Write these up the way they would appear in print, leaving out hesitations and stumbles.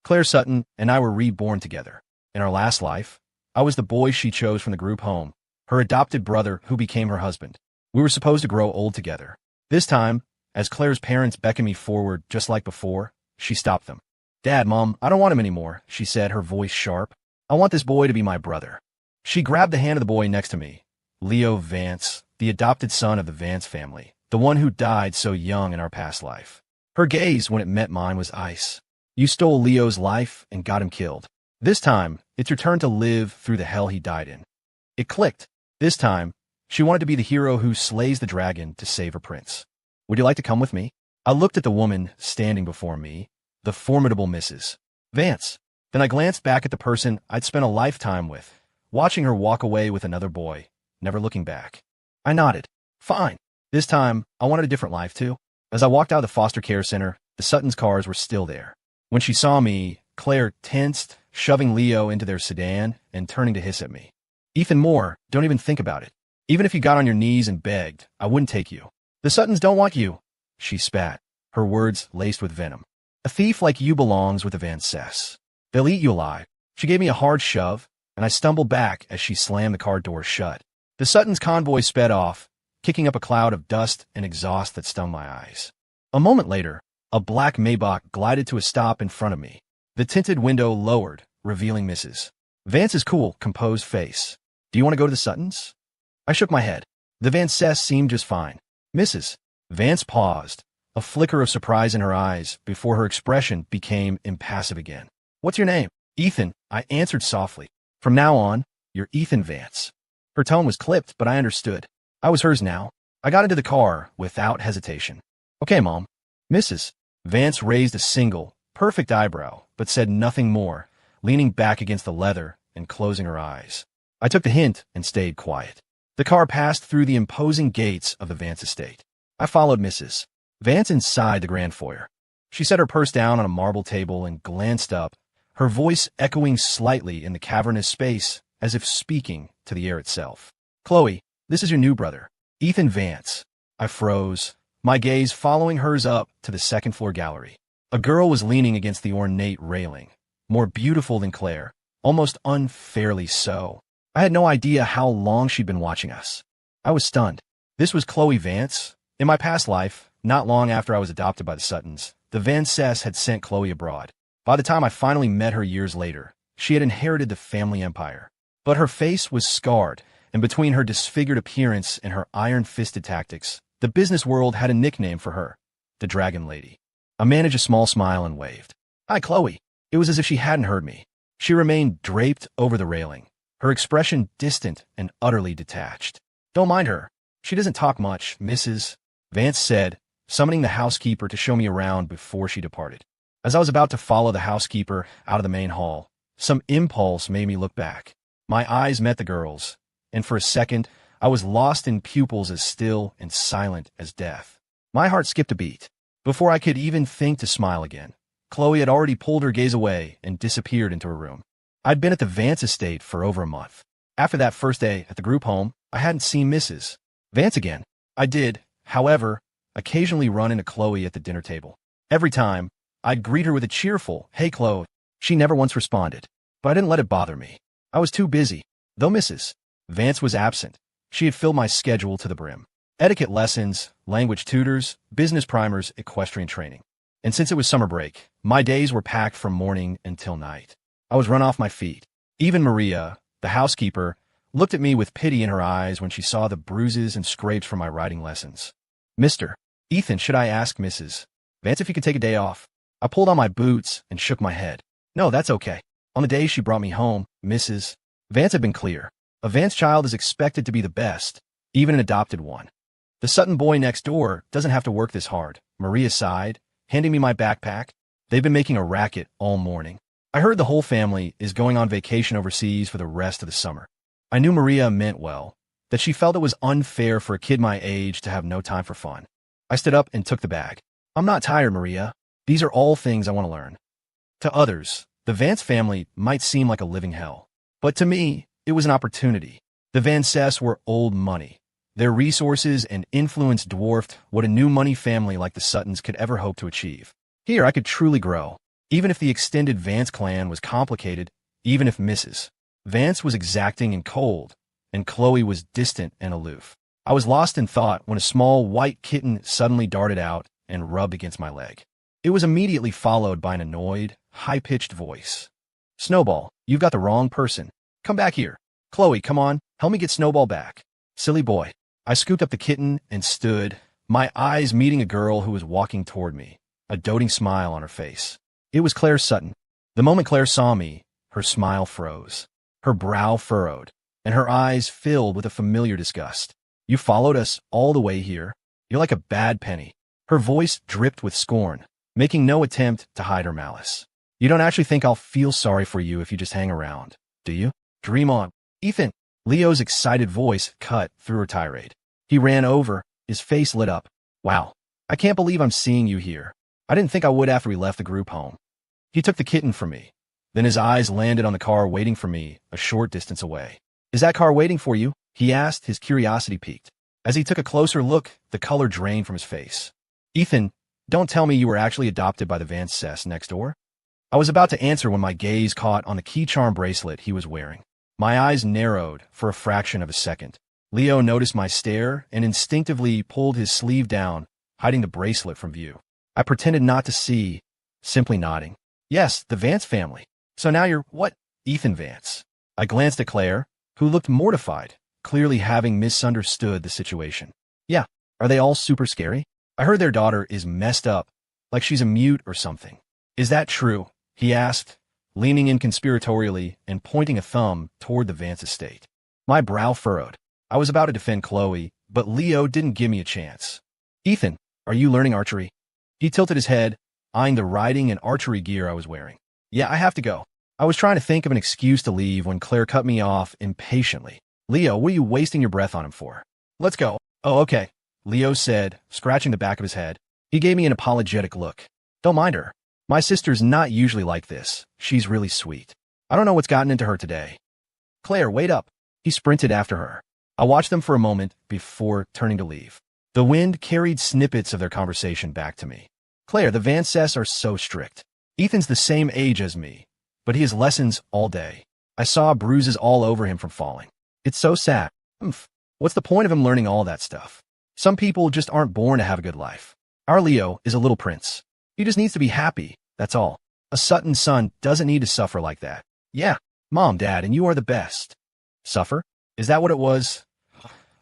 Claire Sutton and I were reborn together. In our last life, I was the boy she chose from the group home, her adopted brother who became her husband. We were supposed to grow old together. This time, as Claire's parents beckoned me forward just like before, she stopped them. "Dad, Mom, I don't want him anymore," she said, her voice sharp. "I want this boy to be my brother." She grabbed the hand of the boy next to me, Leo Vance, the adopted son of the Vance family, the one who died so young in our past life. Her gaze, when it met mine, was ice. "You stole Leo's life and got him killed. This time, it's your turn to live through the hell he died in." It clicked. This time, she wanted to be the hero who slays the dragon to save her prince. "Would you like to come with me?" I looked at the woman standing before me, the formidable Mrs. Vance. Then I glanced back at the person I'd spent a lifetime with, watching her walk away with another boy, never looking back. I nodded. "Fine. This time, I wanted a different life, too." As I walked out of the foster care center, the Suttons' cars were still there. When she saw me, Claire tensed, shoving Leo into their sedan and turning to hiss at me. "Ethan Moore, don't even think about it. Even if you got on your knees and begged, I wouldn't take you. The Suttons don't want you." She spat, her words laced with venom. "A thief like you belongs with the Vances. They'll eat you alive." She gave me a hard shove, and I stumbled back as she slammed the car door shut. The Suttons' convoy sped off, kicking up a cloud of dust and exhaust that stung my eyes. A moment later, a black Maybach glided to a stop in front of me. The tinted window lowered, revealing Mrs. Vance's cool, composed face. "Do you want to go to the Suttons?" I shook my head. The Vances seemed just fine. Mrs. Vance paused, a flicker of surprise in her eyes before her expression became impassive again. "What's your name?" "Ethan," I answered softly. "From now on, you're Ethan Vance." Her tone was clipped, but I understood. I was hers now. I got into the car without hesitation. "Okay, Mom." Mrs. Vance raised a single, perfect eyebrow, but said nothing more, leaning back against the leather and closing her eyes. I took the hint and stayed quiet. The car passed through the imposing gates of the Vance estate. I followed Mrs. Vance inside the grand foyer. She set her purse down on a marble table and glanced up, her voice echoing slightly in the cavernous space as if speaking to the air itself. "Chloe, this is your new brother, Ethan Vance." I froze, my gaze following hers up to the second-floor gallery. A girl was leaning against the ornate railing, more beautiful than Claire, almost unfairly so. I had no idea how long she'd been watching us. I was stunned. This was Chloe Vance. In my past life, not long after I was adopted by the Suttons, the Vances had sent Chloe abroad. By the time I finally met her years later, she had inherited the family empire. But her face was scarred, and between her disfigured appearance and her iron-fisted tactics, the business world had a nickname for her, the Dragon Lady. I managed a small smile and waved. "Hi, Chloe." It was as if she hadn't heard me. She remained draped over the railing, her expression distant and utterly detached. "Don't mind her. She doesn't talk much," Mrs. Vance said, summoning the housekeeper to show me around before she departed. As I was about to follow the housekeeper out of the main hall, some impulse made me look back. My eyes met the girl's, and for a second, I was lost in pupils as still and silent as death. My heart skipped a beat. Before I could even think to smile again, Chloe had already pulled her gaze away and disappeared into her room. I'd been at the Vance estate for over a month. After that first day at the group home, I hadn't seen Mrs. Vance again. I did, however, occasionally run into Chloe at the dinner table. Every time, I'd greet her with a cheerful, "Hey, Chloe." She never once responded, but I didn't let it bother me. I was too busy. Though Mrs. Vance was absent, she had filled my schedule to the brim. Etiquette lessons, language tutors, business primers, equestrian training. And since it was summer break, my days were packed from morning until night. I was run off my feet. Even Maria, the housekeeper, looked at me with pity in her eyes when she saw the bruises and scrapes from my riding lessons. "Mr. Ethan, should I ask Mrs. Vance if you could take a day off?" I pulled on my boots and shook my head. "No, that's okay." On the day she brought me home, Mrs. Vance had been clear. A Vance child is expected to be the best, even an adopted one. "The Sutton boy next door doesn't have to work this hard," Maria sighed, handing me my backpack. "They've been making a racket all morning." I heard the whole family is going on vacation overseas for the rest of the summer. I knew Maria meant well, that she felt it was unfair for a kid my age to have no time for fun. I stood up and took the bag. "I'm not tired, Maria. These are all things I want to learn." To others, the Vance family might seem like a living hell. But to me, it was an opportunity. The Vances were old money. Their resources and influence dwarfed what a new money family like the Suttons could ever hope to achieve. Here I could truly grow. Even if the extended Vance clan was complicated, even if Mrs. Vance was exacting and cold, and Chloe was distant and aloof. I was lost in thought when a small white kitten suddenly darted out and rubbed against my leg. It was immediately followed by an annoyed, high-pitched voice. Snowball, you've got the wrong person. Come back here. Chloe, come on, help me get Snowball back. Silly boy. I scooped up the kitten and stood, my eyes meeting a girl who was walking toward me, a doting smile on her face. It was Claire Sutton. The moment Claire saw me, her smile froze, her brow furrowed, and her eyes filled with a familiar disgust. You followed us all the way here? You're like a bad penny. Her voice dripped with scorn, making no attempt to hide her malice. You don't actually think I'll feel sorry for you if you just hang around, do you? Dream on. Ethan. Leo's excited voice cut through her tirade. He ran over, his face lit up. Wow, I can't believe I'm seeing you here. I didn't think I would after we left the group home. He took the kitten from me. Then his eyes landed on the car waiting for me a short distance away. Is that car waiting for you? He asked, his curiosity piqued. As he took a closer look, the color drained from his face. Ethan, don't tell me you were actually adopted by the Vances next door? I was about to answer when my gaze caught on the key charm bracelet he was wearing. My eyes narrowed for a fraction of a second. Leo noticed my stare and instinctively pulled his sleeve down, hiding the bracelet from view. I pretended not to see, simply nodding. Yes, the Vance family. So now you're what? Ethan Vance. I glanced at Claire, who looked mortified, clearly having misunderstood the situation. Yeah, are they all super scary? I heard their daughter is messed up, like she's a mute or something. Is that true? He asked, leaning in conspiratorially and pointing a thumb toward the Vance estate. My brow furrowed. I was about to defend Chloe, but Leo didn't give me a chance. Ethan, are you learning archery? He tilted his head, eyeing the riding and archery gear I was wearing. Yeah, I have to go. I was trying to think of an excuse to leave when Claire cut me off impatiently. Leo, what are you wasting your breath on him for? Let's go. Oh, okay, Leo said, scratching the back of his head. He gave me an apologetic look. Don't mind her. My sister's not usually like this. She's really sweet. I don't know what's gotten into her today. Claire, wait up. He sprinted after her. I watched them for a moment before turning to leave. The wind carried snippets of their conversation back to me. Claire, the Vances are so strict. Ethan's the same age as me, but he has lessons all day. I saw bruises all over him from falling. It's so sad. What's the point of him learning all that stuff? Some people just aren't born to have a good life. Our Leo is a little prince. He just needs to be happy, that's all. A Sutton son doesn't need to suffer like that. Yeah, Mom, Dad, and you are the best. Suffer? Is that what it was?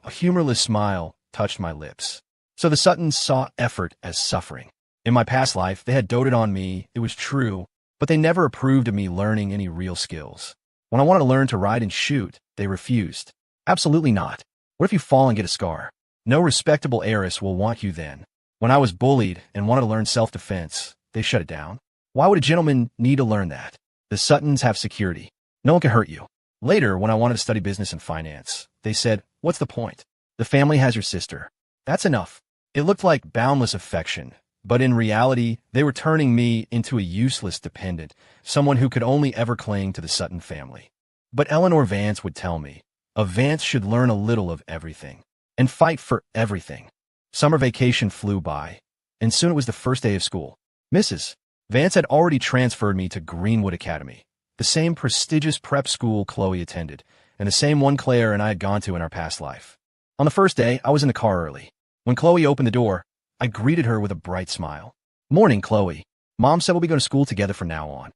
A humorless smile touched my lips. So the Suttons saw effort as suffering. In my past life, they had doted on me, it was true, but they never approved of me learning any real skills. When I wanted to learn to ride and shoot, they refused. Absolutely not. What if you fall and get a scar? No respectable heiress will want you then. When I was bullied and wanted to learn self-defense, they shut it down. Why would a gentleman need to learn that? The Suttons have security. No one can hurt you. Later, when I wanted to study business and finance, they said, what's the point? The family has your sister. That's enough. It looked like boundless affection, but in reality, they were turning me into a useless dependent, someone who could only ever cling to the Sutton family. But Eleanor Vance would tell me, a Vance should learn a little of everything, and fight for everything. Summer vacation flew by, and soon it was the first day of school. Mrs. Vance had already transferred me to Greenwood Academy, the same prestigious prep school Chloe attended, and the same one Claire and I had gone to in our past life. On the first day, I was in the car early. When Chloe opened the door, I greeted her with a bright smile. Morning, Chloe. Mom said we'll be going to school together from now on.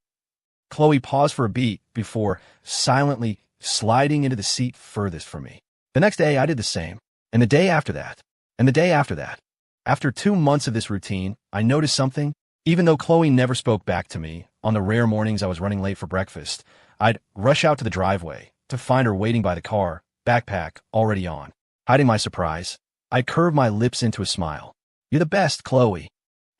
Chloe paused for a beat before silently sliding into the seat furthest from me. The next day, I did the same, and the day after that, and the day after that. After 2 months of this routine, I noticed something. Even though Chloe never spoke back to me, on the rare mornings I was running late for breakfast, I'd rush out to the driveway to find her waiting by the car, backpack already on. Hiding my surprise, I curved my lips into a smile. You're the best, Chloe.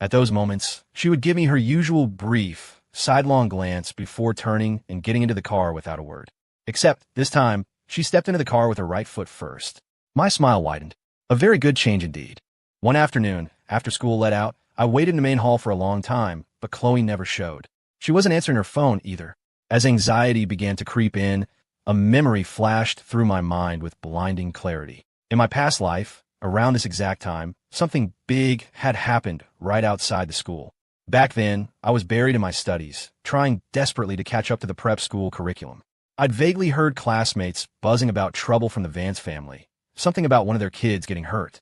At those moments, she would give me her usual brief, sidelong glance before turning and getting into the car without a word. Except, this time, she stepped into the car with her right foot first. My smile widened. A very good change indeed. One afternoon, after school let out, I waited in the main hall for a long time, but Chloe never showed. She wasn't answering her phone either. As anxiety began to creep in, a memory flashed through my mind with blinding clarity. In my past life, around this exact time, something big had happened right outside the school. Back then, I was buried in my studies, trying desperately to catch up to the prep school curriculum. I'd vaguely heard classmates buzzing about trouble from the Vance family, something about one of their kids getting hurt.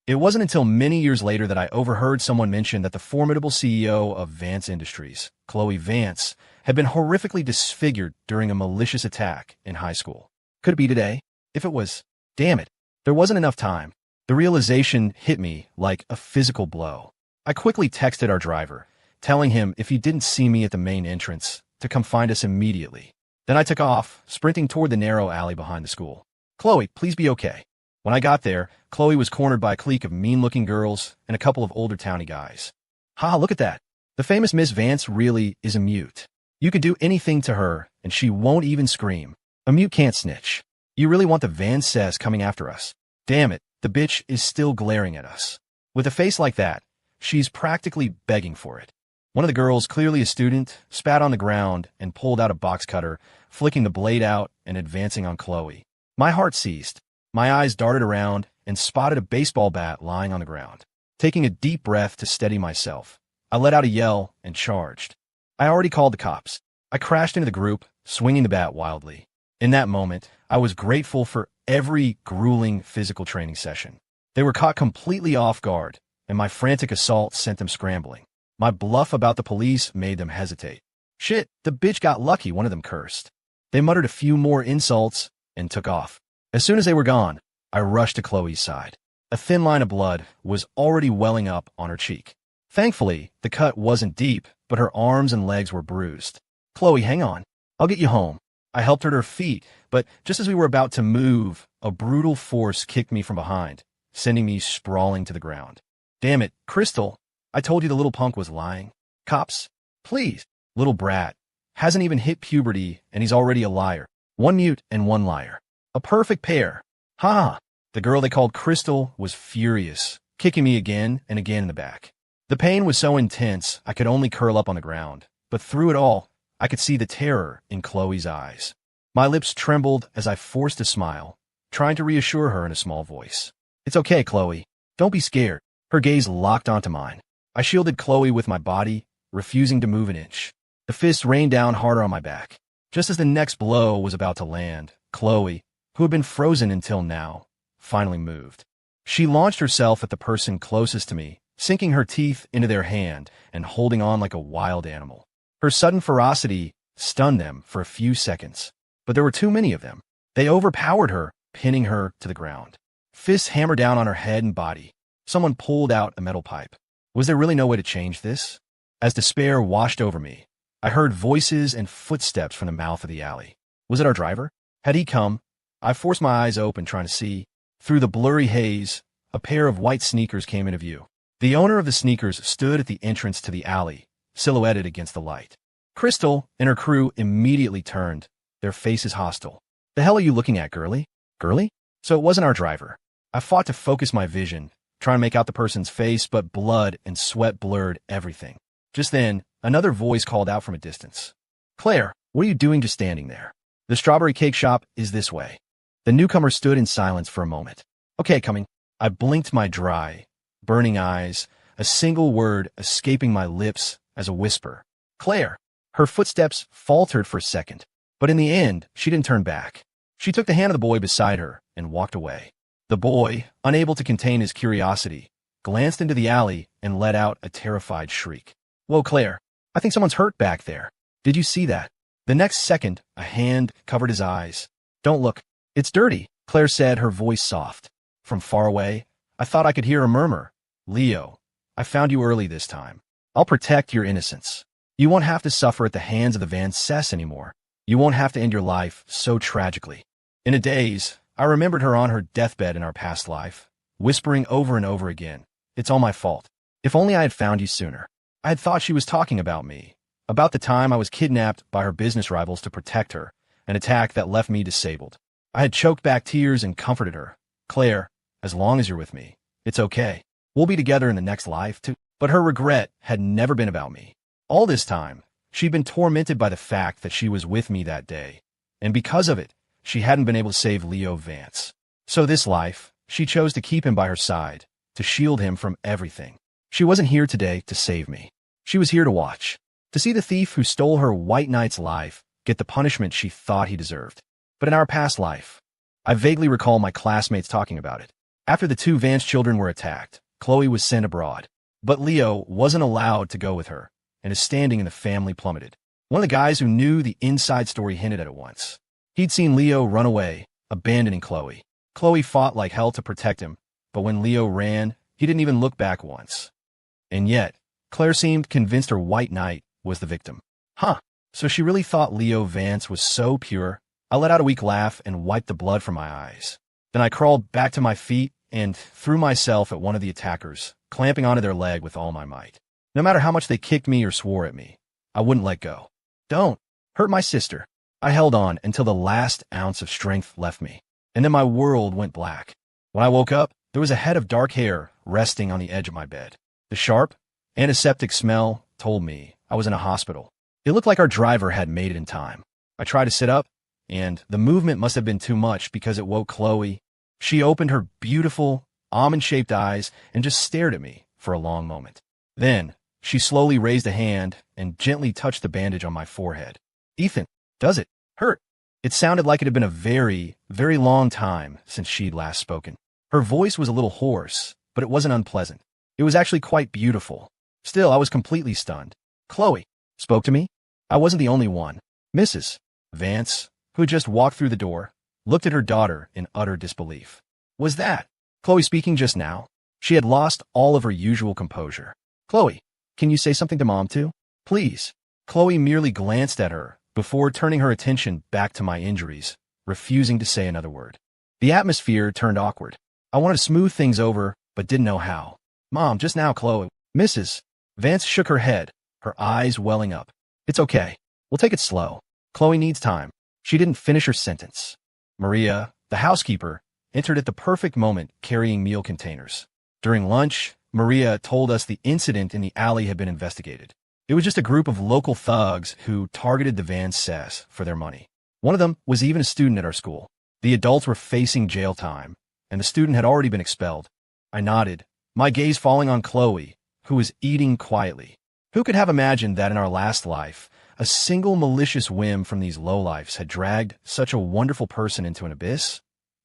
It wasn't until many years later that I overheard someone mention that the formidable CEO of Vance Industries, Chloe Vance, had been horrifically disfigured during a malicious attack in high school. Could it be today? If it was, damn it, there wasn't enough time. The realization hit me like a physical blow. I quickly texted our driver, telling him if he didn't see me at the main entrance, to come find us immediately. Then I took off, sprinting toward the narrow alley behind the school. Chloe, please be okay. When I got there, Chloe was cornered by a clique of mean-looking girls and a couple of older towny guys. Ha, look at that. The famous Miss Vance really is a mute. You could do anything to her, and she won't even scream. A mute can't snitch. You really want the Vances coming after us? Damn it, the bitch is still glaring at us. With a face like that, she's practically begging for it. One of the girls, clearly a student, spat on the ground and pulled out a box cutter, flicking the blade out and advancing on Chloe. My heart ceased. My eyes darted around and spotted a baseball bat lying on the ground. Taking a deep breath to steady myself, I let out a yell and charged. I already called the cops. I crashed into the group, swinging the bat wildly. In that moment, I was grateful for every grueling physical training session. They were caught completely off guard, and my frantic assault sent them scrambling. My bluff about the police made them hesitate. Shit, the bitch got lucky, one of them cursed. They muttered a few more insults and took off. As soon as they were gone, I rushed to Chloe's side. A thin line of blood was already welling up on her cheek. Thankfully, the cut wasn't deep, but her arms and legs were bruised. Chloe, hang on. I'll get you home. I helped her to her feet, but just as we were about to move, a brutal force kicked me from behind, sending me sprawling to the ground. Damn it, Crystal. I told you the little punk was lying. Cops, please. Little brat. Hasn't even hit puberty, and he's already a liar. One mute and one liar. A perfect pair. Ha! The girl they called Crystal was furious, kicking me again and again in the back. The pain was so intense I could only curl up on the ground, but through it all, I could see the terror in Chloe's eyes. My lips trembled as I forced a smile, trying to reassure her in a small voice. It's okay, Chloe. Don't be scared. Her gaze locked onto mine. I shielded Chloe with my body, refusing to move an inch. The fist rained down harder on my back. Just as the next blow was about to land, Chloe, who had been frozen until now, finally moved. She launched herself at the person closest to me, sinking her teeth into their hand and holding on like a wild animal. Her sudden ferocity stunned them for a few seconds, but there were too many of them. They overpowered her, pinning her to the ground. Fists hammered down on her head and body. Someone pulled out a metal pipe. Was there really no way to change this? As despair washed over me, I heard voices and footsteps from the mouth of the alley. Was it our driver? Had he come? I forced my eyes open, trying to see. Through the blurry haze, a pair of white sneakers came into view. The owner of the sneakers stood at the entrance to the alley, silhouetted against the light. Crystal and her crew immediately turned, their faces hostile. The hell are you looking at, girlie? Girlie? So it wasn't our driver. I fought to focus my vision, trying to make out the person's face, but blood and sweat blurred everything. Just then, another voice called out from a distance. Claire, what are you doing just standing there? The strawberry cake shop is this way. The newcomer stood in silence for a moment. Okay, coming. I blinked my dry, burning eyes, a single word escaping my lips as a whisper. Claire. Her footsteps faltered for a second, but in the end, she didn't turn back. She took the hand of the boy beside her and walked away. The boy, unable to contain his curiosity, glanced into the alley and let out a terrified shriek. Whoa, Claire, I think someone's hurt back there. Did you see that? The next second, a hand covered his eyes. Don't look. It's dirty, Claire said, her voice soft. From far away, I thought I could hear a murmur. Leo, I found you early this time. I'll protect your innocence. You won't have to suffer at the hands of the Vances anymore. You won't have to end your life so tragically. In a daze, I remembered her on her deathbed in our past life, whispering over and over again, it's all my fault. If only I had found you sooner. I had thought she was talking about me, about the time I was kidnapped by her business rivals to protect her, an attack that left me disabled. I had choked back tears and comforted her. Claire, as long as you're with me, it's okay. We'll be together in the next life, too. But her regret had never been about me. All this time, she'd been tormented by the fact that she was with me that day, and because of it, she hadn't been able to save Leo Vance. So this life, she chose to keep him by her side, to shield him from everything. She wasn't here today to save me. She was here to watch, to see the thief who stole her white knight's life get the punishment she thought he deserved. But in our past life, I vaguely recall my classmates talking about it. After the two Vance children were attacked, Chloe was sent abroad. But Leo wasn't allowed to go with her, and his standing in the family plummeted. One of the guys who knew the inside story hinted at it once. He'd seen Leo run away, abandoning Chloe. Chloe fought like hell to protect him, but when Leo ran, he didn't even look back once. And yet, Claire seemed convinced her white knight was the victim. Huh, so she really thought Leo Vance was so pure? I let out a weak laugh and wiped the blood from my eyes. Then I crawled back to my feet and threw myself at one of the attackers, clamping onto their leg with all my might. No matter how much they kicked me or swore at me, I wouldn't let go. Don't hurt my sister. I held on until the last ounce of strength left me, and then my world went black. When I woke up, there was a head of dark hair resting on the edge of my bed. The sharp, antiseptic smell told me I was in a hospital. It looked like our driver had made it in time. I tried to sit up, and the movement must have been too much because it woke Chloe. She opened her beautiful, almond-shaped eyes and just stared at me for a long moment. Then, she slowly raised a hand and gently touched the bandage on my forehead. Ethan, does it hurt? It sounded like it had been a very, very long time since she'd last spoken. Her voice was a little hoarse, but it wasn't unpleasant. It was actually quite beautiful. Still, I was completely stunned. Chloe spoke to me? I wasn't the only one. Mrs. Vance, who had just walked through the door, looked at her daughter in utter disbelief. Was that Chloe speaking just now? She had lost all of her usual composure. Chloe, can you say something to Mom too? Please. Chloe merely glanced at her before turning her attention back to my injuries, refusing to say another word. The atmosphere turned awkward. I wanted to smooth things over, but didn't know how. Mom, just now, Chloe. Mrs. Vance shook her head, her eyes welling up. It's okay. We'll take it slow. Chloe needs time. She didn't finish her sentence. Maria, the housekeeper, entered at the perfect moment carrying meal containers. During lunch, Maria told us the incident in the alley had been investigated. It was just a group of local thugs who targeted the Vances for their money. One of them was even a student at our school. The adults were facing jail time, and the student had already been expelled. I nodded, my gaze falling on Chloe, who was eating quietly. Who could have imagined that in our last life, a single malicious whim from these lowlifes had dragged such a wonderful person into an abyss?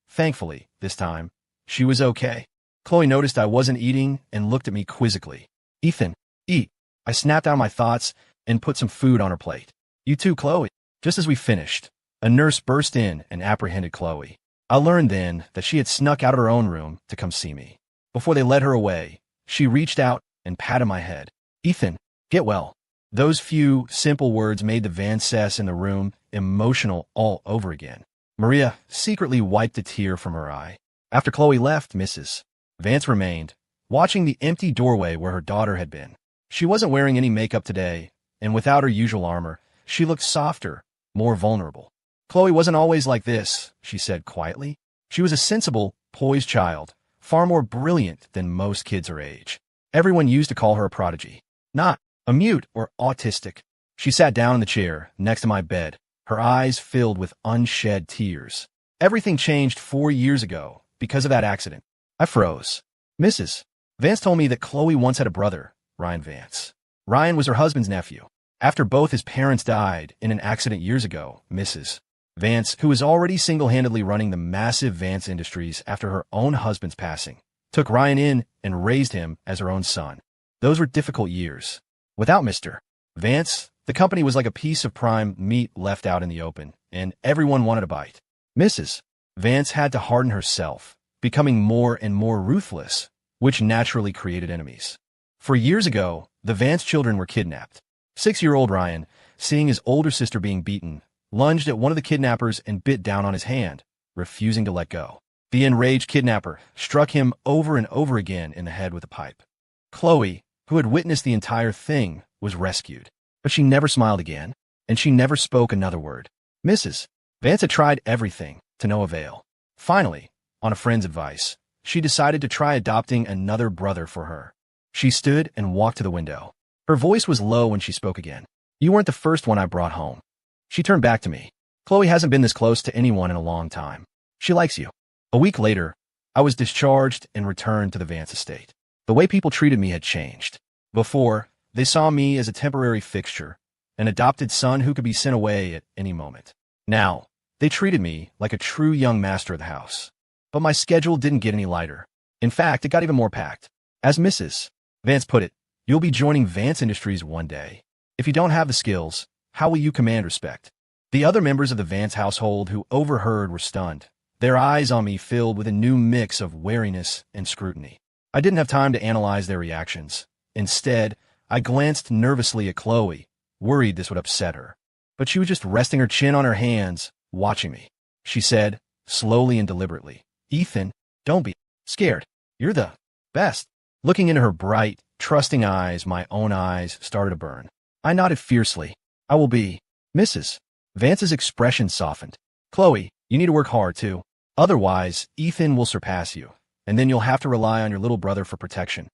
Thankfully, this time, she was okay. Chloe noticed I wasn't eating and looked at me quizzically. Ethan, eat. I snapped out my thoughts and put some food on her plate. You too, Chloe. Just as we finished, a nurse burst in and apprehended Chloe. I learned then that she had snuck out of her own room to come see me. Before they led her away, she reached out and patted my head. Ethan, get well. Those few, simple words made the Vances in the room emotional all over again. Maria secretly wiped a tear from her eye. After Chloe left, Mrs. Vance remained, watching the empty doorway where her daughter had been. She wasn't wearing any makeup today, and without her usual armor, she looked softer, more vulnerable. Chloe wasn't always like this, she said quietly. She was a sensible, poised child, far more brilliant than most kids her age. Everyone used to call her a prodigy, not a mute or autistic. She sat down in the chair next to my bed, her eyes filled with unshed tears. Everything changed 4 years ago because of that accident. I froze. Mrs. Vance told me that Chloe once had a brother, Ryan Vance. Ryan was her husband's nephew. After both his parents died in an accident years ago, Mrs. Vance, who was already single-handedly running the massive Vance Industries after her own husband's passing, took Ryan in and raised him as her own son. Those were difficult years. Without Mr. Vance, the company was like a piece of prime meat left out in the open, and everyone wanted a bite. Mrs. Vance had to harden herself, becoming more and more ruthless, which naturally created enemies. 4 years ago, the Vance children were kidnapped. 6-year-old Ryan, seeing his older sister being beaten, lunged at one of the kidnappers and bit down on his hand, refusing to let go. The enraged kidnapper struck him over and over again in the head with a pipe. Chloe, who had witnessed the entire thing, was rescued. But she never smiled again, and she never spoke another word. Mrs. Vance had tried everything, to no avail. Finally, on a friend's advice, she decided to try adopting another brother for her. She stood and walked to the window. Her voice was low when she spoke again. You weren't the first one I brought home. She turned back to me. Chloe hasn't been this close to anyone in a long time. She likes you. A week later, I was discharged and returned to the Vance estate. The way people treated me had changed. Before, They saw me as a temporary fixture, an adopted son who could be sent away at any moment. Now, they treated me like a true young master of the house. But my schedule didn't get any lighter. In fact, it got even more packed. As Mrs. Vance put it, you'll be joining Vance Industries one day. If you don't have the skills, how will you command respect? The other members of the Vance household who overheard were stunned, their eyes on me filled with a new mix of wariness and scrutiny. I didn't have time to analyze their reactions. Instead, I glanced nervously at Chloe, worried this would upset her. But she was just resting her chin on her hands, watching me. She said, slowly and deliberately, "Ethan, don't be scared. You're the best." Looking into her bright, trusting eyes, my own eyes started to burn. I nodded fiercely. "I will be." Mrs. Vance's expression softened. "Chloe, you need to work hard, too. Otherwise, Ethan will surpass you, and then you'll have to rely on your little brother for protection."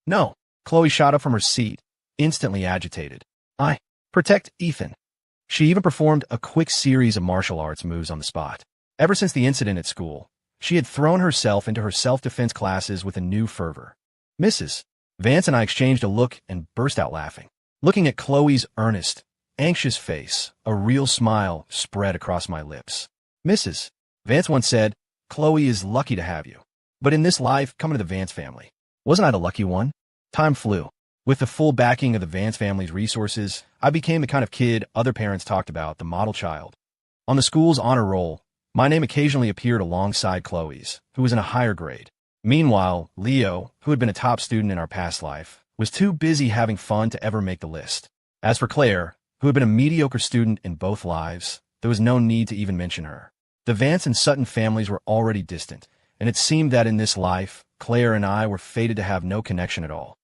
"No." Chloe shot up from her seat, instantly agitated. "I protect Ethan." She even performed a quick series of martial arts moves on the spot. Ever since the incident at school, she had thrown herself into her self-defense classes with a new fervor. Mrs. Vance and I exchanged a look and burst out laughing. Looking at Chloe's earnest, anxious face, a real smile spread across my lips. Mrs. Vance once said, "Chloe is lucky to have you." But in this life, coming to the Vance family, wasn't I the lucky one? Time flew. With the full backing of the Vance family's resources, I became the kind of kid other parents talked about, the model child. On the school's honor roll, my name occasionally appeared alongside Chloe's, who was in a higher grade. Meanwhile, Leo, who had been a top student in our past life, was too busy having fun to ever make the list. As for Claire, who had been a mediocre student in both lives, there was no need to even mention her. The Vance and Sutton families were already distant, and it seemed that in this life, Claire and I were fated to have no connection at all.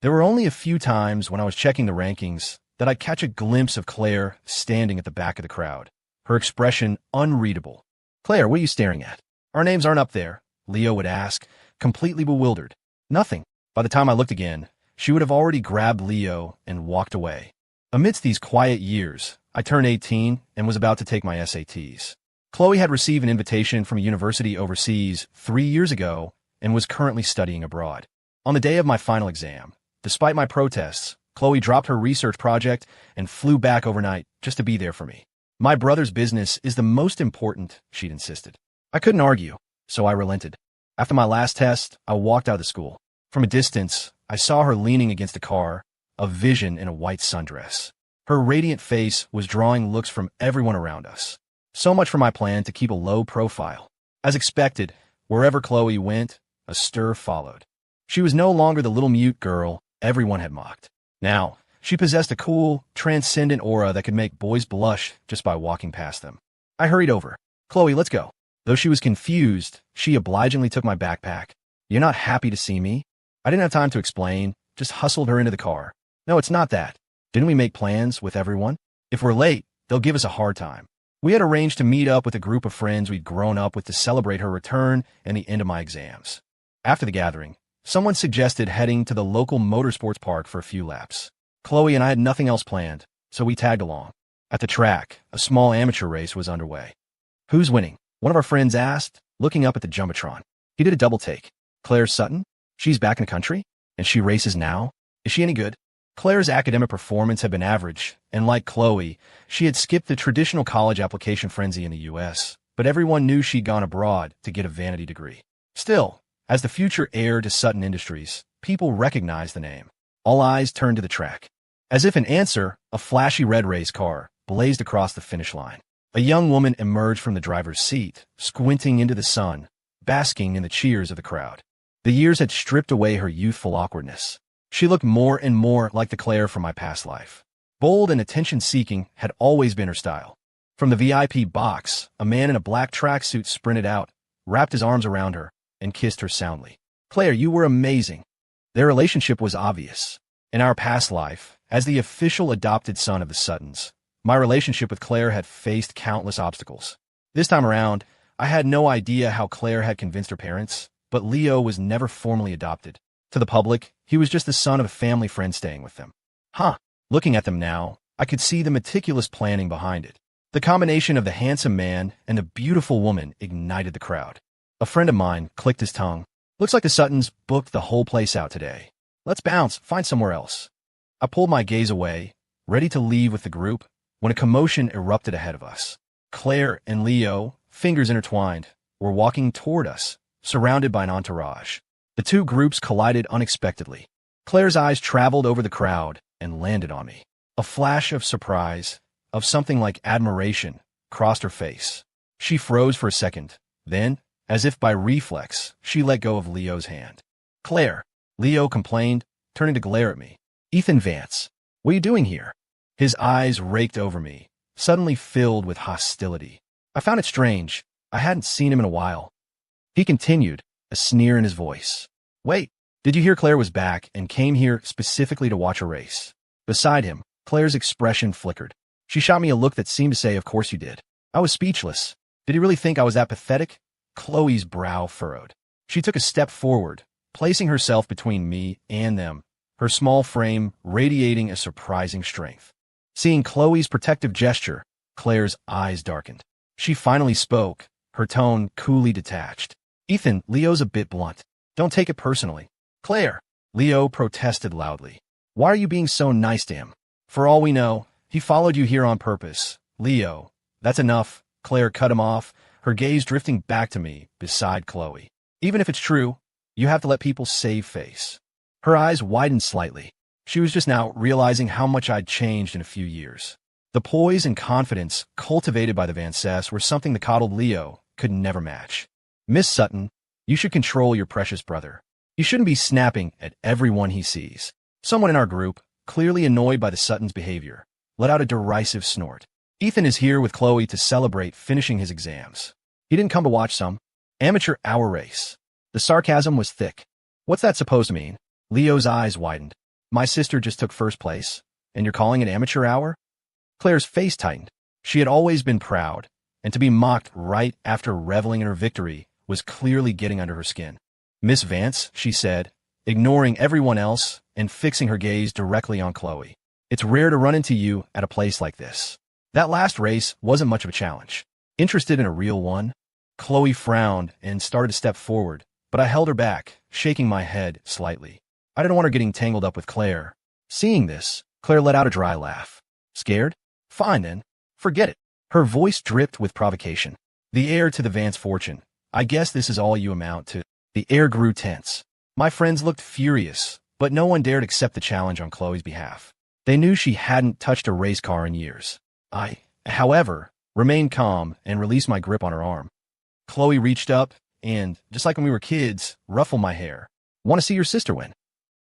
There were only a few times when I was checking the rankings that I'd catch a glimpse of Claire standing at the back of the crowd, her expression unreadable. "Claire, what are you staring at? Our names aren't up there," Leo would ask, completely bewildered. "Nothing." By the time I looked again, she would have already grabbed Leo and walked away. Amidst these quiet years, I turned 18 and was about to take my SATs. Chloe had received an invitation from a university overseas 3 years ago and was currently studying abroad. On the day of my final exam, despite my protests, Chloe dropped her research project and flew back overnight just to be there for me. "My brother's business is the most important," she'd insisted. I couldn't argue, so I relented. After my last test, I walked out of the school. From a distance, I saw her leaning against a car, a vision in a white sundress. Her radiant face was drawing looks from everyone around us. So much for my plan to keep a low profile. As expected, wherever Chloe went, a stir followed. She was no longer the little mute girl everyone had mocked. Now, she possessed a cool, transcendent aura that could make boys blush just by walking past them. I hurried over. "Chloe, let's go." Though she was confused, she obligingly took my backpack. "You're not happy to see me?" I didn't have time to explain, just hustled her into the car. "No, it's not that. Didn't we make plans with everyone? If we're late, they'll give us a hard time." We had arranged to meet up with a group of friends we'd grown up with to celebrate her return and the end of my exams. After the gathering, someone suggested heading to the local motorsports park for a few laps. Chloe and I had nothing else planned, so we tagged along. At the track, a small amateur race was underway. "Who's winning?" one of our friends asked, looking up at the Jumbotron. He did a double take. "Claire Sutton? She's back in the country? And she races now? Is she any good?" Claire's academic performance had been average, and like Chloe, she had skipped the traditional college application frenzy in the U.S., but everyone knew she'd gone abroad to get a vanity degree. Still, as the future heir to Sutton Industries, people recognized the name. All eyes turned to the track. As if in answer, a flashy red race car blazed across the finish line. A young woman emerged from the driver's seat, squinting into the sun, basking in the cheers of the crowd. The years had stripped away her youthful awkwardness. She looked more and more like the Claire from my past life. Bold and attention-seeking had always been her style. From the VIP box, a man in a black tracksuit sprinted out, wrapped his arms around her, and kissed her soundly. "Claire, you were amazing." Their relationship was obvious. In our past life, as the official adopted son of the Suttons, my relationship with Claire had faced countless obstacles. This time around, I had no idea how Claire had convinced her parents, but Leo was never formally adopted. To the public, he was just the son of a family friend staying with them. Looking at them now, I could see the meticulous planning behind it. The combination of the handsome man and the beautiful woman ignited the crowd. A friend of mine clicked his tongue. "Looks like the Suttons booked the whole place out today. Let's bounce, find somewhere else." I pulled my gaze away, ready to leave with the group, when a commotion erupted ahead of us. Claire and Leo, fingers intertwined, were walking toward us, surrounded by an entourage. The two groups collided unexpectedly. Claire's eyes traveled over the crowd and landed on me. A flash of surprise, of something like admiration, crossed her face. She froze for a second. Then, as if by reflex, she let go of Leo's hand. "Claire," Leo complained, turning to glare at me. "Ethan Vance, what are you doing here?" His eyes raked over me, suddenly filled with hostility. I found it strange. I hadn't seen him in a while. He continued, a sneer in his voice. "Wait, did you hear Claire was back and came here specifically to watch a race?" Beside him, Claire's expression flickered. She shot me a look that seemed to say, "Of course you did." I was speechless. Did he really think I was that pathetic? Chloe's brow furrowed. She took a step forward, placing herself between me and them, her small frame radiating a surprising strength. Seeing Chloe's protective gesture, Claire's eyes darkened. She finally spoke, her tone coolly detached. "Ethan, Leo's a bit blunt. Don't take it personally." "Claire," Leo protested loudly. "Why are you being so nice to him? For all we know, he followed you here on purpose." "Leo, that's enough," Claire cut him off, her gaze drifting back to me beside Chloe. "Even if it's true, you have to let people save face." Her eyes widened slightly. She was just now realizing how much I'd changed in a few years. The poise and confidence cultivated by the Vances were something the coddled Leo could never match. "Miss Sutton, you should control your precious brother. You shouldn't be snapping at everyone he sees." Someone in our group, clearly annoyed by the Suttons' behavior, let out a derisive snort. "Ethan is here with Chloe to celebrate finishing his exams. He didn't come to watch some amateur hour race." The sarcasm was thick. "What's that supposed to mean?" Leo's eyes widened. "My sister just took first place, and you're calling it amateur hour?" Claire's face tightened. She had always been proud, and to be mocked right after reveling in her victory was clearly getting under her skin. "Miss Vance," she said, ignoring everyone else and fixing her gaze directly on Chloe. "It's rare to run into you at a place like this. That last race wasn't much of a challenge. Interested in a real one?" Chloe frowned and started to step forward, but I held her back, shaking my head slightly. I didn't want her getting tangled up with Claire. Seeing this, Claire let out a dry laugh. "Scared? Fine then. Forget it." Her voice dripped with provocation. "The heir to the Vance fortune. I guess this is all you amount to." The air grew tense. My friends looked furious, but no one dared accept the challenge on Chloe's behalf. They knew she hadn't touched a race car in years. I, however, remained calm and released my grip on her arm. Chloe reached up and, just like when we were kids, ruffled my hair. "Want to see your sister win?"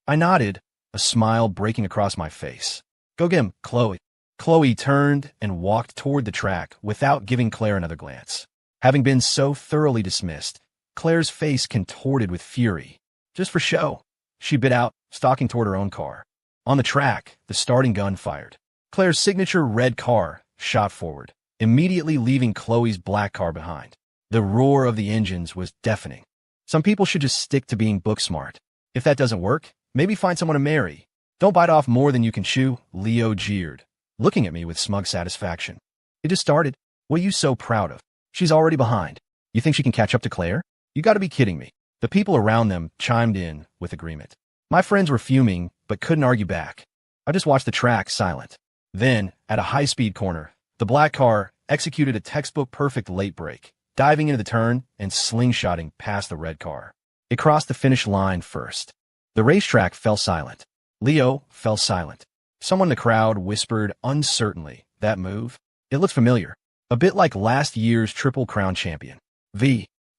I nodded, a smile breaking across my face. "Go get him, Chloe." Chloe turned and walked toward the track without giving Claire another glance. Having been so thoroughly dismissed, Claire's face contorted with fury. "Just for show," she bit out, stalking toward her own car. On the track, the starting gun fired. Claire's signature red car shot forward, immediately leaving Chloe's black car behind. The roar of the engines was deafening. Some people should just stick to being book smart. If that doesn't work, maybe find someone to marry. "Don't bite off more than you can chew," Leo jeered, looking at me with smug satisfaction. "It just started. What are you so proud of? She's already behind. You think she can catch up to Claire? You gotta be kidding me." The people around them chimed in with agreement. My friends were fuming, but couldn't argue back. I just watched the track silent. Then, at a high-speed corner, the black car executed a textbook-perfect late break, diving into the turn and slingshotting past the red car. It crossed the finish line first. The racetrack fell silent. Leo fell silent. Someone in the crowd whispered uncertainly, "That move? It looks familiar. A bit like last year's Triple Crown champion."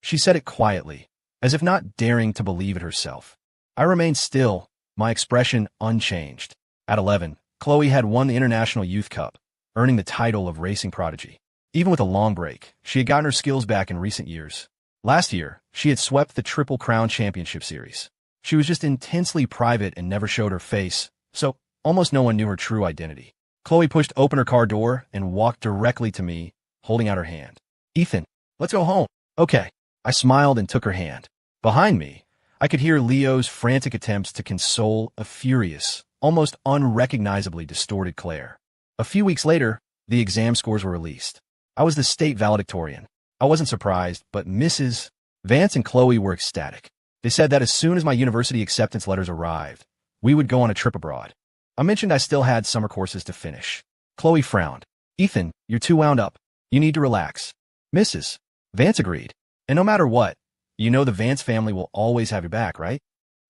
She said it quietly, as if not daring to believe it herself. I remained still, my expression unchanged. At 11, Chloe had won the International Youth Cup, earning the title of racing prodigy. Even with a long break, she had gotten her skills back in recent years. Last year, she had swept the Triple Crown Championship Series. She was just intensely private and never showed her face, so almost no one knew her true identity. Chloe pushed open her car door and walked directly to me, holding out her hand. "Ethan, let's go home." "Okay." I smiled and took her hand. Behind me, I could hear Leo's frantic attempts to console a furious, almost unrecognizably distorted Claire. A few weeks later, the exam scores were released. I was the state valedictorian. I wasn't surprised, but Mrs. Vance and Chloe were ecstatic. They said that as soon as my university acceptance letters arrived, we would go on a trip abroad. I mentioned I still had summer courses to finish. Chloe frowned. Ethan, you're too wound up. You need to relax. Mrs. Vance agreed. And no matter what, you know the Vance family will always have your back, right?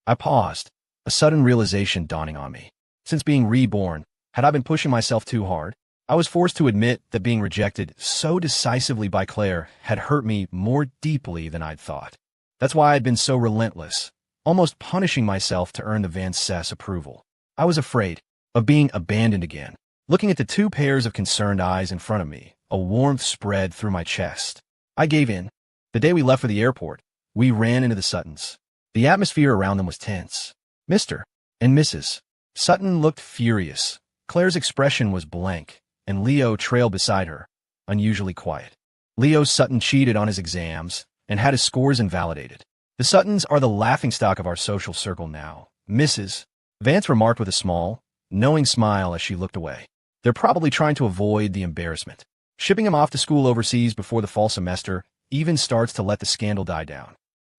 I paused, a sudden realization dawning on me. Since being reborn, had I been pushing myself too hard? I was forced to admit that being rejected so decisively by Claire had hurt me more deeply than I'd thought. That's why I'd been so relentless, almost punishing myself to earn the Vance's approval. I was afraid of being abandoned again. Looking at the two pairs of concerned eyes in front of me, a warmth spread through my chest. I gave in. The day we left for the airport, we ran into the Suttons. The atmosphere around them was tense. Mr. and Mrs. Sutton looked furious. Claire's expression was blank, and Leo trailed beside her, unusually quiet. Leo Sutton cheated on his exams and had his scores invalidated. The Suttons are the laughingstock of our social circle now, Mrs. Vance remarked with a small, knowing smile as she looked away. They're probably trying to avoid the embarrassment. Shipping him off to school overseas before the fall semester even starts to let the scandal die down.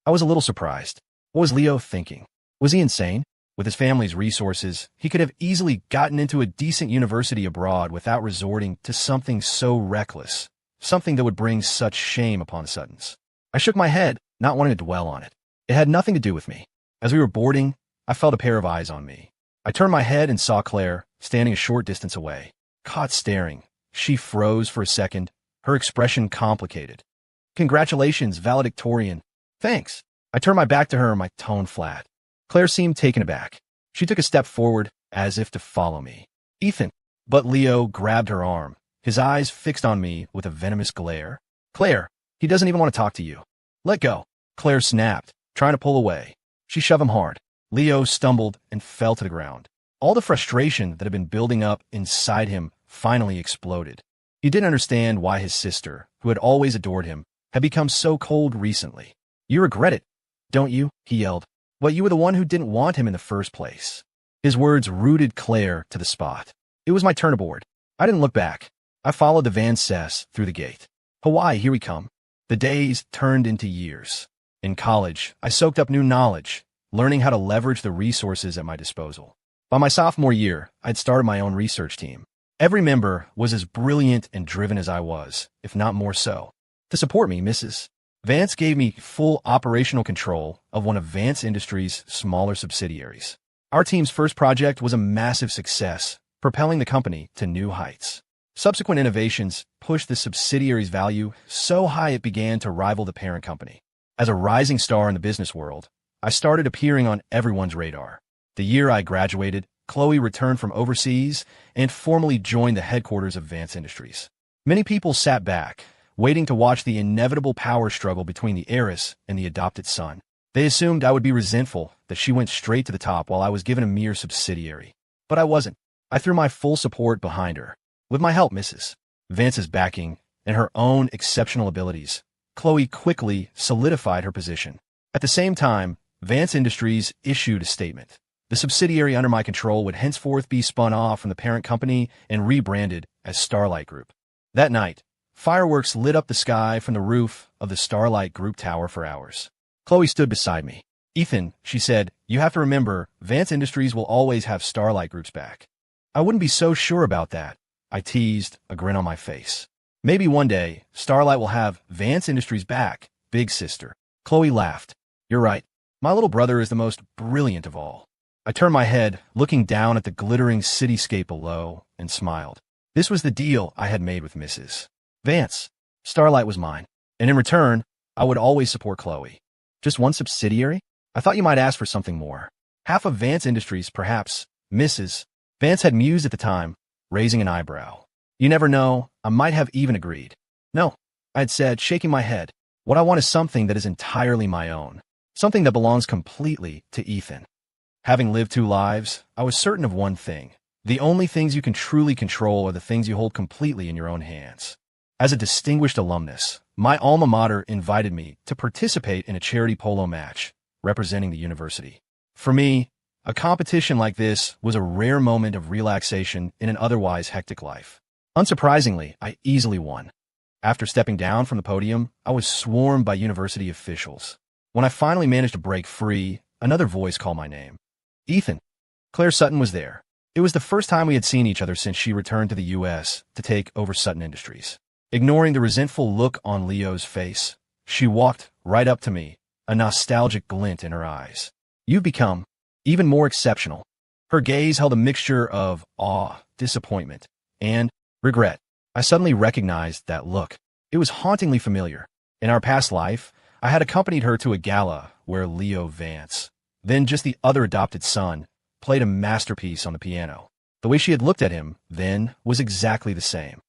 I was a little surprised. What was Leo thinking? Was he insane? With his family's resources, he could have easily gotten into a decent university abroad without resorting to something so reckless, something that would bring such shame upon the Suttons. I shook my head, not wanting to dwell on it. It had nothing to do with me. As we were boarding, I felt a pair of eyes on me. I turned my head and saw Claire, standing a short distance away. Caught staring, she froze for a second, her expression complicated. Congratulations, valedictorian. Thanks. I turned my back to her, my tone flat. Claire seemed taken aback. She took a step forward, as if to follow me. Ethan. But Leo grabbed her arm, his eyes fixed on me with a venomous glare. Claire, he doesn't even want to talk to you. Let go. Claire snapped, trying to pull away. She shoved him hard. Leo stumbled and fell to the ground. All the frustration that had been building up inside him finally exploded. He didn't understand why his sister, who had always adored him, had become so cold recently. You regret it, don't you? He yelled. Well, you were the one who didn't want him in the first place. His words rooted Claire to the spot. It was my turn aboard. I didn't look back. I followed the Vance's through the gate. Hawaii, here we come. The days turned into years. In college, I soaked up new knowledge, learning how to leverage the resources at my disposal. By my sophomore year, I'd started my own research team. Every member was as brilliant and driven as I was, if not more so. To support me, Mrs. Vance gave me full operational control of one of Vance Industries' smaller subsidiaries. Our team's first project was a massive success, propelling the company to new heights. Subsequent innovations pushed the subsidiary's value so high it began to rival the parent company. As a rising star in the business world, I started appearing on everyone's radar. The year I graduated, Chloe returned from overseas and formally joined the headquarters of Vance Industries. Many people sat back, waiting to watch the inevitable power struggle between the heiress and the adopted son. They assumed I would be resentful that she went straight to the top while I was given a mere subsidiary. But I wasn't. I threw my full support behind her. With my help, Mrs. Vance's backing and her own exceptional abilities, Chloe quickly solidified her position. At the same time, Vance Industries issued a statement. The subsidiary under my control would henceforth be spun off from the parent company and rebranded as Starlight Group. That night, fireworks lit up the sky from the roof of the Starlight Group tower for hours. Chloe stood beside me. Ethan, she said, you have to remember, Vance Industries will always have Starlight Group's back. I wouldn't be so sure about that, I teased, a grin on my face. Maybe one day, Starlight will have Vance Industries back, big sister. Chloe laughed. You're right. My little brother is the most brilliant of all. I turned my head, looking down at the glittering cityscape below, and smiled. This was the deal I had made with Mrs. Vance. Starlight was mine, and in return, I would always support Chloe. Just one subsidiary? I thought you might ask for something more. Half of Vance Industries, perhaps. Mrs. Vance had mused at the time, raising an eyebrow. You never know, I might have even agreed. No, I had said, shaking my head. What I want is something that is entirely my own. Something that belongs completely to Ethan. Having lived two lives, I was certain of one thing. The only things you can truly control are the things you hold completely in your own hands. As a distinguished alumnus, my alma mater invited me to participate in a charity polo match representing the university. For me, a competition like this was a rare moment of relaxation in an otherwise hectic life. Unsurprisingly, I easily won. After stepping down from the podium, I was swarmed by university officials. When I finally managed to break free, another voice called my name. Ethan. Claire Sutton was there. It was the first time we had seen each other since she returned to the U.S. to take over Sutton Industries. Ignoring the resentful look on Leo's face, she walked right up to me, a nostalgic glint in her eyes. "You've become even more exceptional." Her gaze held a mixture of awe, disappointment, and regret. I suddenly recognized that look. It was hauntingly familiar. In our past life, I had accompanied her to a gala where Leo Vance, then just the other adopted son, played a masterpiece on the piano. The way she had looked at him then was exactly the same.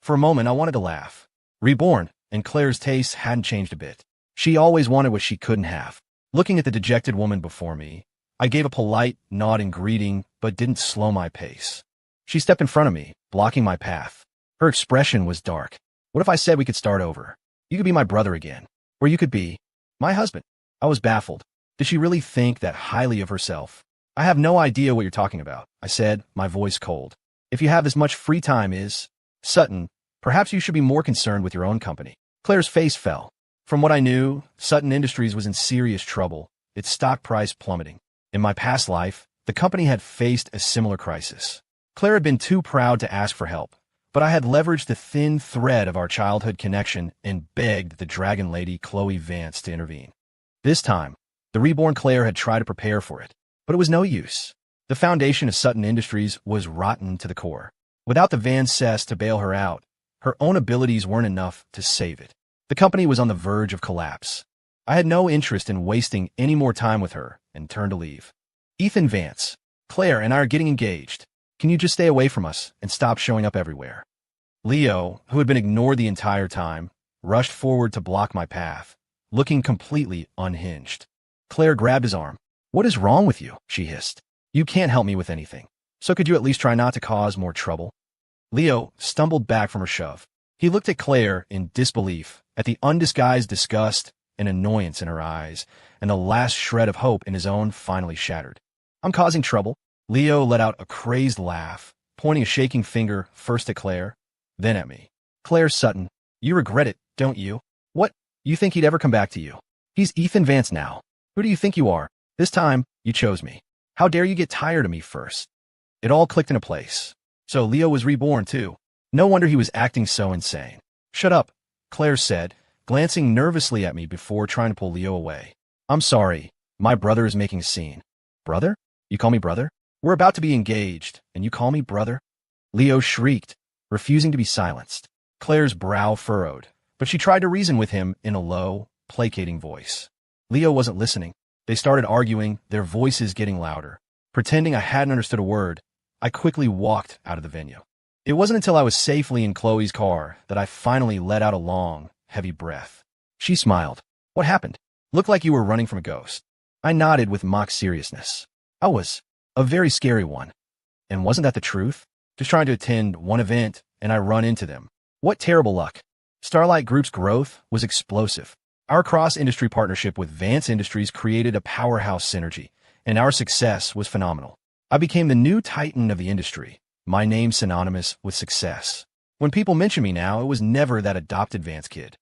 For a moment, I wanted to laugh. Reborn, and Claire's taste hadn't changed a bit. She always wanted what she couldn't have. Looking at the dejected woman before me, I gave a polite nod in greeting, but didn't slow my pace. She stepped in front of me, blocking my path. Her expression was dark. "What if I said we could start over? You could be my brother again. Or you could be my husband." I was baffled. Did she really think that highly of herself? "I have no idea what you're talking about," I said, my voice cold. "If you have as much free time as Sutton, perhaps you should be more concerned with your own company." Claire's face fell. From what I knew, Sutton Industries was in serious trouble, its stock price plummeting. In my past life, the company had faced a similar crisis. Claire had been too proud to ask for help, but I had leveraged the thin thread of our childhood connection and begged the Dragon Lady Chloe Vance to intervene. This time, the reborn Claire had tried to prepare for it, but it was no use. The foundation of Sutton Industries was rotten to the core. Without the Vances to bail her out, her own abilities weren't enough to save it. The company was on the verge of collapse. I had no interest in wasting any more time with her and turned to leave. "Ethan Vance, Claire and I are getting engaged. Can you just stay away from us and stop showing up everywhere?" Leo, who had been ignored the entire time, rushed forward to block my path, looking completely unhinged. Claire grabbed his arm. "What is wrong with you?" she hissed. "You can't help me with anything, so could you at least try not to cause more trouble?" Leo stumbled back from her shove. He looked at Claire in disbelief, at the undisguised disgust and annoyance in her eyes, and the last shred of hope in his own finally shattered. "I'm causing trouble?" Leo let out a crazed laugh, pointing a shaking finger first at Claire, then at me. "Claire Sutton, you regret it, don't you? What? You think he'd ever come back to you? He's Ethan Vance now. Who do you think you are? This time, you chose me. How dare you get tired of me first?" It all clicked into place. So Leo was reborn too. No wonder he was acting so insane. "Shut up," Claire said, glancing nervously at me before trying to pull Leo away. "I'm sorry. My brother is making a scene." "Brother? You call me brother? We're about to be engaged, and you call me brother?" Leo shrieked, refusing to be silenced. Claire's brow furrowed, but she tried to reason with him in a low, placating voice. Leo wasn't listening. They started arguing, their voices getting louder. Pretending I hadn't understood a word, I quickly walked out of the venue. It wasn't until I was safely in Chloe's car that I finally let out a long, heavy breath. She smiled. "What happened? Looked like you were running from a ghost." I nodded with mock seriousness. "I was. A very scary one. And wasn't that the truth? Just trying to attend one event, and I run into them. What terrible luck." Starlight Group's growth was explosive. Our cross-industry partnership with Vance Industries created a powerhouse synergy, and our success was phenomenal. I became the new titan of the industry, my name synonymous with success. When people mention me now, it was never that adopted Vance kid.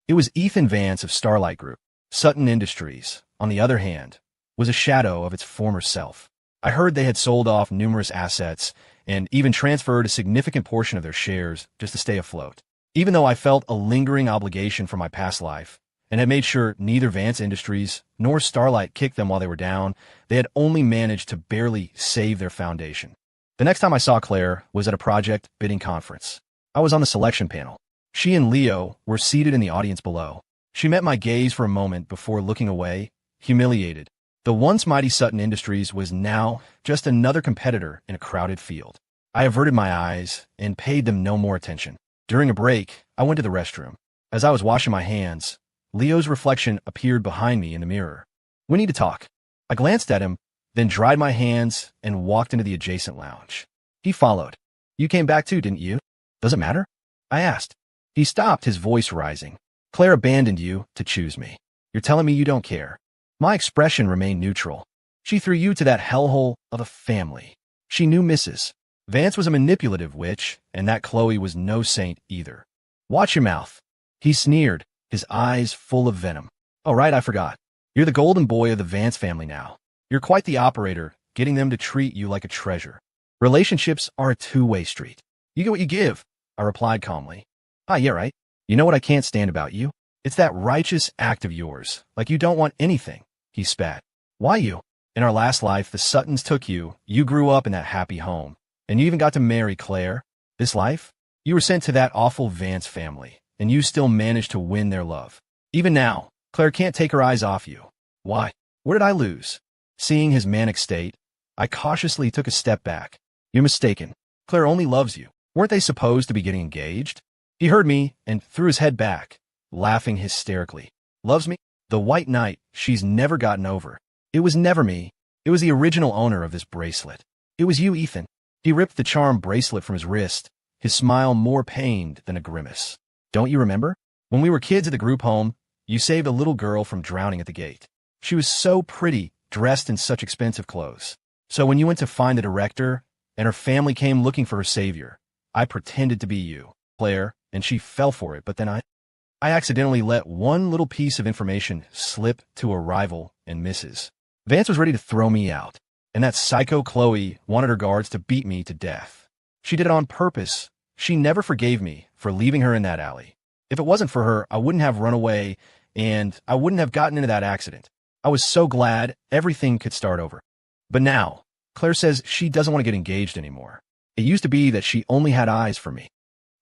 It was Ethan Vance of Starlight Group. Sutton Industries, on the other hand, was a shadow of its former self. I heard they had sold off numerous assets and even transferred a significant portion of their shares just to stay afloat. Even though I felt a lingering obligation for my past life, and had made sure neither Vance Industries nor Starlight kicked them while they were down, they had only managed to barely save their foundation. The next time I saw Claire was at a project bidding conference. I was on the selection panel. She and Leo were seated in the audience below. She met my gaze for a moment before looking away, humiliated. The once mighty Sutton Industries was now just another competitor in a crowded field. I averted my eyes and paid them no more attention. During a break, I went to the restroom. As I was washing my hands, Leo's reflection appeared behind me in the mirror. "We need to talk." I glanced at him, then dried my hands and walked into the adjacent lounge. He followed. "You came back too, didn't you? Does it matter?" I asked. He stopped, his voice rising. "Claire abandoned you to choose me. You're telling me you don't care." My expression remained neutral. "She threw you to that hellhole of a family. She knew Mrs. Vance was a manipulative witch, and that Chloe was no saint either. Watch your mouth." He sneered, his eyes full of venom. "Oh, right, I forgot. You're the golden boy of the Vance family now. You're quite the operator, getting them to treat you like a treasure." Relationships are a two-way street. You get what you give, I replied calmly. Ah, yeah, right. You know what I can't stand about you? It's that righteous act of yours, like you don't want anything, he spat. Why you? In our last life, the Suttons took you, you grew up in that happy home, and you even got to marry Claire. This life? You were sent to that awful Vance family, and you still managed to win their love. Even now, Claire can't take her eyes off you. Why? What did I lose? Seeing his manic state, I cautiously took a step back. You're mistaken. Claire only loves you. Weren't they supposed to be getting engaged? He heard me and threw his head back, laughing hysterically. Loves me? The white knight she's never gotten over. It was never me. It was the original owner of this bracelet. It was you, Ethan. He ripped the charm bracelet from his wrist, his smile more pained than a grimace. Don't you remember? When we were kids at the group home, you saved a little girl from drowning at the gate. She was so pretty, dressed in such expensive clothes. So when you went to find the director, and her family came looking for her savior, I pretended to be you, Claire, and she fell for it, but then I accidentally let one little piece of information slip to a rival and Mrs. Vance was ready to throw me out, and that psycho Chloe wanted her guards to beat me to death. She did it on purpose. She never forgave me for leaving her in that alley. If it wasn't for her, I wouldn't have run away, and I wouldn't have gotten into that accident. I was so glad everything could start over. But now, Claire says she doesn't want to get engaged anymore. It used to be that she only had eyes for me.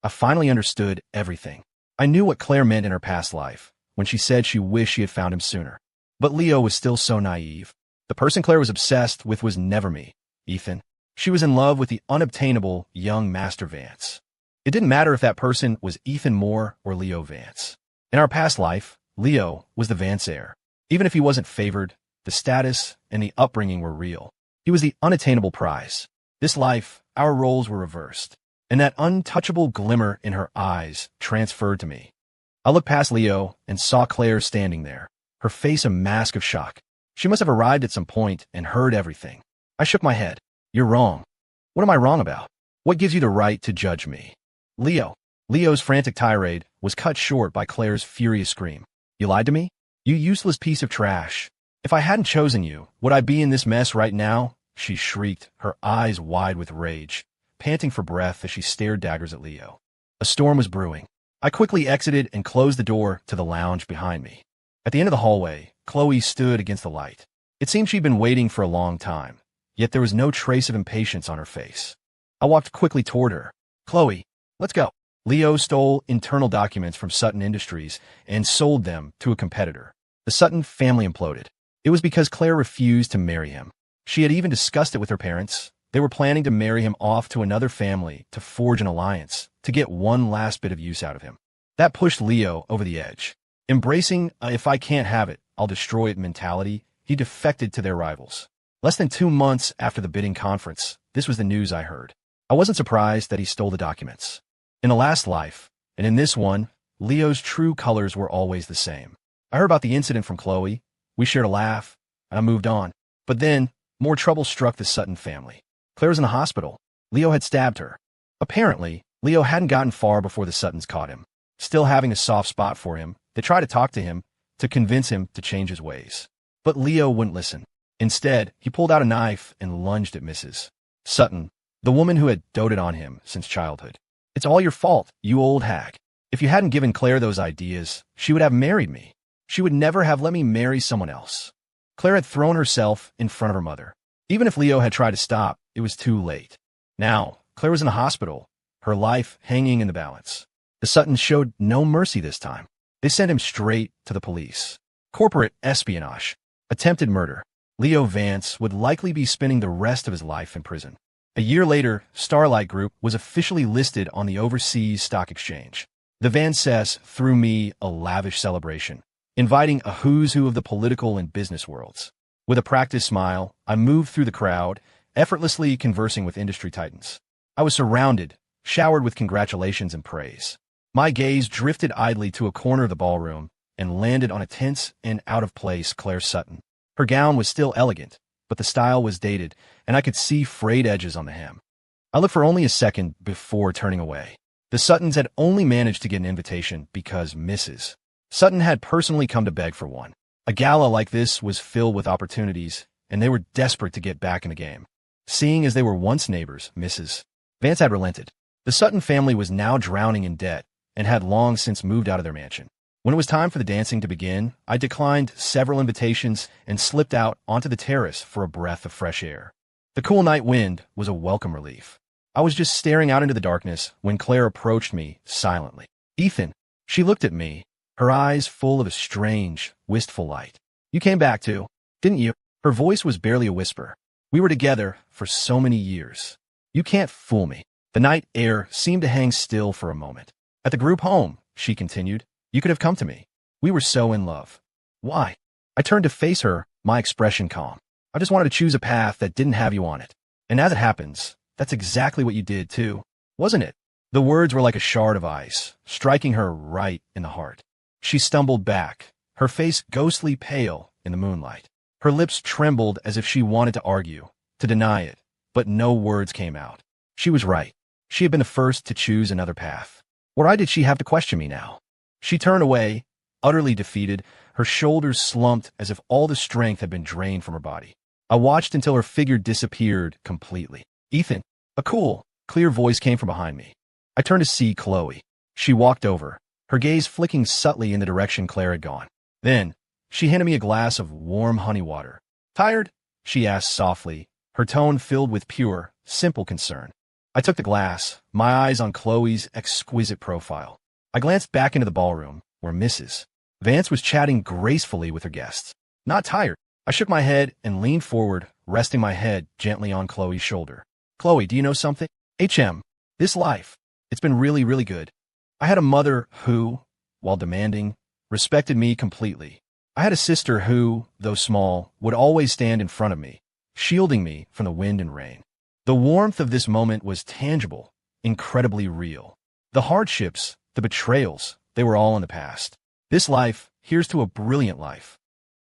I finally understood everything. I knew what Claire meant in her past life, when she said she wished she had found him sooner. But Leo was still so naive. The person Claire was obsessed with was never me, Ethan. She was in love with the unobtainable young Master Vance. It didn't matter if that person was Ethan Moore or Leo Vance. In our past life, Leo was the Vance heir. Even if he wasn't favored, the status and the upbringing were real. He was the unattainable prize. This life, our roles were reversed, and that untouchable glimmer in her eyes transferred to me. I looked past Leo and saw Claire standing there, her face a mask of shock. She must have arrived at some point and heard everything. I shook my head. You're wrong. What am I wrong about? What gives you the right to judge me? Leo's frantic tirade was cut short by Claire's furious scream. You lied to me? You useless piece of trash. If I hadn't chosen you, would I be in this mess right now? She shrieked, her eyes wide with rage, panting for breath as she stared daggers at Leo. A storm was brewing. I quickly exited and closed the door to the lounge behind me. At the end of the hallway, Chloe stood against the light. It seemed she'd been waiting for a long time, yet there was no trace of impatience on her face. I walked quickly toward her. Chloe, let's go. Leo stole internal documents from Sutton Industries and sold them to a competitor. The Sutton family imploded. It was because Claire refused to marry him. She had even discussed it with her parents. They were planning to marry him off to another family to forge an alliance, to get one last bit of use out of him. That pushed Leo over the edge. Embracing if I can't have it, I'll destroy it mentality, he defected to their rivals. Less than 2 months after the bidding conference, this was the news I heard. I wasn't surprised that he stole the documents. In the last life, and in this one, Leo's true colors were always the same. I heard about the incident from Chloe. We shared a laugh, and I moved on. But then, more trouble struck the Sutton family. Claire was in the hospital. Leo had stabbed her. Apparently, Leo hadn't gotten far before the Suttons caught him. Still having a soft spot for him, they tried to talk to him, to convince him to change his ways. But Leo wouldn't listen. Instead, he pulled out a knife and lunged at Mrs. Sutton, the woman who had doted on him since childhood. It's all your fault, you old hag. If you hadn't given Claire those ideas, she would have married me. She would never have let me marry someone else. Claire had thrown herself in front of her mother. Even if Leo had tried to stop, it was too late. Now, Claire was in the hospital, her life hanging in the balance. The Suttons showed no mercy this time. They sent him straight to the police. Corporate espionage. Attempted murder. Leo Vance would likely be spending the rest of his life in prison. A year later, Starlight Group was officially listed on the overseas stock exchange. The Vances threw me a lavish celebration, inviting a who's who of the political and business worlds. With a practiced smile, I moved through the crowd, effortlessly conversing with industry titans. I was surrounded, showered with congratulations and praise. My gaze drifted idly to a corner of the ballroom and landed on a tense and out-of-place Claire Sutton. Her gown was still elegant, but the style was dated, and I could see frayed edges on the hem. I looked for only a second before turning away. The Suttons had only managed to get an invitation because Mrs. Sutton had personally come to beg for one. A gala like this was filled with opportunities, and they were desperate to get back in the game. seeing as they were once neighbors, Mrs. Vance had relented. The Sutton family was now drowning in debt and had long since moved out of their mansion. When it was time for the dancing to begin, I declined several invitations and slipped out onto the terrace for a breath of fresh air. The cool night wind was a welcome relief. I was just staring out into the darkness when Claire approached me silently. "Ethan," she looked at me, her eyes full of a strange, wistful light. "You came back too, didn't you?" Her voice was barely a whisper. "We were together for so many years. You can't fool me." The night air seemed to hang still for a moment. "At the group home," she continued, "you could have come to me. We were so in love." "Why?" I turned to face her, my expression calm. "I just wanted to choose a path that didn't have you on it. And as it happens, that's exactly what you did too, wasn't it?" The words were like a shard of ice, striking her right in the heart. She stumbled back, her face ghostly pale in the moonlight. Her lips trembled as if she wanted to argue, to deny it, but no words came out. She was right. She had been the first to choose another path. Why did she have to question me now? She turned away, utterly defeated, her shoulders slumped as if all the strength had been drained from her body. I watched until her figure disappeared completely. "Ethan," a cool, clear voice came from behind me. I turned to see Chloe. She walked over, her gaze flicking subtly in the direction Claire had gone. Then, she handed me a glass of warm honey water. "Tired?" she asked softly, her tone filled with pure, simple concern. I took the glass, my eyes on Chloe's exquisite profile. I glanced back into the ballroom, where Mrs. Vance was chatting gracefully with her guests. "Not tired." I shook my head and leaned forward, resting my head gently on Chloe's shoulder. "Chloe, do you know something? This life, it's been really, really good. I had a mother who, while demanding, respected me completely. I had a sister who, though small, would always stand in front of me, shielding me from the wind and rain. The warmth of this moment was tangible, incredibly real. The hardships, the betrayals, they were all in the past. This life, here's to a brilliant life,